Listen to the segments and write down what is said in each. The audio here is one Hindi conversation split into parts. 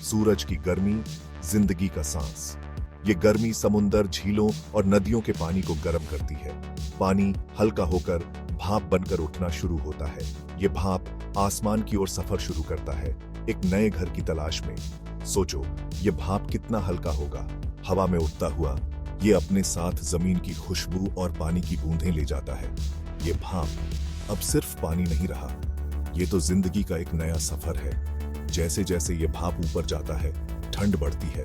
सूरज की गर्मी, जिंदगी का सांस। ये गर्मी समुंदर, झीलों और नदियों के पानी को गर्म करती है। पानी हल्का होकर भाप बनकर उठना शुरू होता है। ये भाप आसमान की ओर सफर शुरू करता है, एक नए घर की तलाश में। सोचो, ये भाप कितना हल्का होगा। हवा में उठता हुआ ये अपने साथ जमीन की खुशबू और पानी की बूंदें ले जाता है। ये भाप अब सिर्फ पानी नहीं रहा, ये तो जिंदगी का एक नया सफर है। जैसे जैसे ये भाप ऊपर जाता है, ठंड बढ़ती है।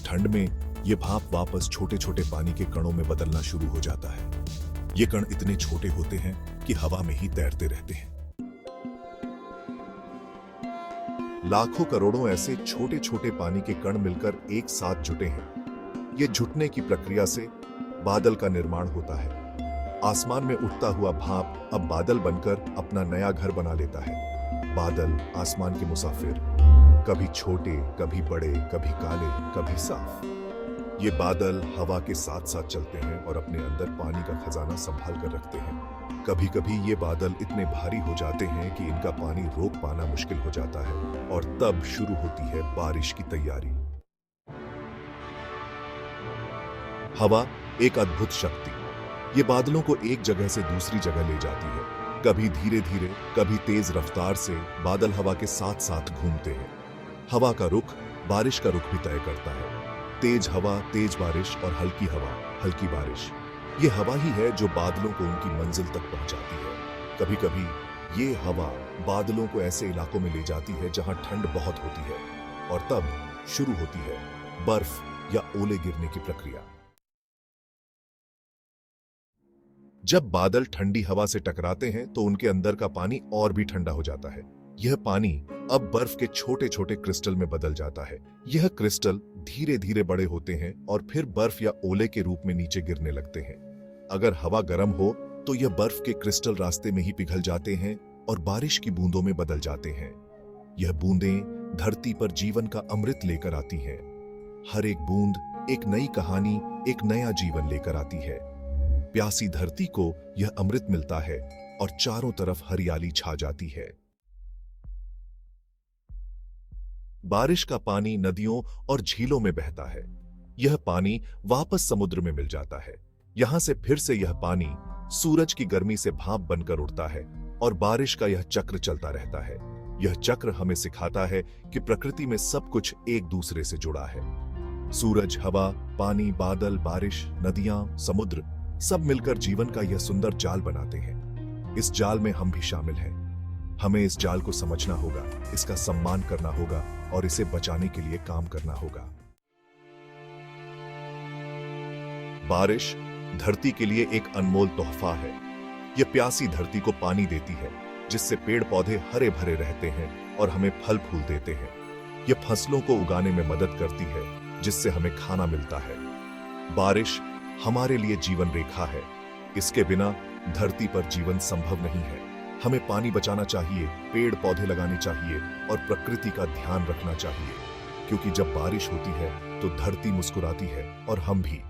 ठंड में ये भाप वापस छोटे छोटे पानी के कणों में बदलना शुरू हो जाता है। ये कण इतने छोटे होते हैं कि हवा में ही तैरते रहते हैं। लाखों करोड़ों ऐसे छोटे छोटे पानी के कण मिलकर एक साथ जुटे हैं। ये जुटने की प्रक्रिया से बादल का निर्माण होता है। आसमान में उठता हुआ भाप अब बादल बनकर अपना नया घर बना लेता है। बादल आसमान के मुसाफिर, कभी छोटे, कभी बड़े, कभी काले, कभी साफ। ये बादल हवा के साथ साथ चलते हैं और अपने अंदर पानी का खजाना संभाल कर रखते हैं। कभी कभी ये बादल इतने भारी हो जाते हैं कि इनका पानी रोक पाना मुश्किल हो जाता है और तब शुरू होती है बारिश की तैयारी। हवा एक अद्भुत शक्ति, ये बादलों को एक जगह से दूसरी जगह ले जाती है। कभी धीरे धीरे, कभी तेज रफ्तार से बादल हवा के साथ साथ घूमते हैं। हवा का रुख बारिश का रुख भी तय करता है। तेज हवा, तेज बारिश और हल्की हवा, हल्की बारिश। ये हवा ही है जो बादलों को उनकी मंजिल तक पहुंचाती है। कभी कभी ये हवा बादलों को ऐसे इलाकों में ले जाती है जहां ठंड बहुत होती है और तब शुरू होती है बर्फ या ओले गिरने की प्रक्रिया। जब बादल ठंडी हवा से टकराते हैं तो उनके अंदर का पानी और भी ठंडा हो जाता है। यह पानी अब बर्फ के छोटे छोटे क्रिस्टल में बदल जाता है। यह क्रिस्टल धीरे धीरे बड़े होते हैं और फिर बर्फ या ओले के रूप में नीचे गिरने लगते हैं। अगर हवा गर्म हो तो यह बर्फ के क्रिस्टल रास्ते में ही पिघल जाते हैं और बारिश की बूंदों में बदल जाते हैं। यह बूंदें धरती पर जीवन का अमृत लेकर आती हैं। हर एक बूंद एक नई कहानी, एक नया जीवन लेकर आती है। प्यासी धरती को यह अमृत मिलता है और चारों तरफ हरियाली छा जाती है। बारिश का पानी नदियों और झीलों में बहता है। यह पानी वापस समुद्र में मिल जाता है। यहां से फिर से यह पानी सूरज की गर्मी से भाप बनकर उड़ता है और बारिश का यह चक्र चलता रहता है। यह चक्र हमें सिखाता है कि प्रकृति में सब कुछ एक दूसरे से जुड़ा है। सूरज, हवा, पानी, बादल, बारिश, नदियां, समुद्र सब मिलकर जीवन का यह सुंदर जाल बनाते हैं। इस जाल में हम भी शामिल हैं। हमें इस जाल को समझना होगा, इसका सम्मान करना होगा और इसे बचाने के लिए काम करना होगा। बारिश धरती के लिए एक अनमोल तोहफा है। यह प्यासी धरती को पानी देती है, जिससे पेड़ पौधे हरे भरे रहते हैं और हमें फल फूल देते हैं। यह फसलों को उगाने में मदद करती है, जिससे हमें खाना मिलता है। बारिश हमारे लिए जीवन रेखा है। इसके बिना धरती पर जीवन संभव नहीं है। हमें पानी बचाना चाहिए, पेड़ पौधे लगाने चाहिए और प्रकृति का ध्यान रखना चाहिए, क्योंकि जब बारिश होती है तो धरती मुस्कुराती है और हम भी।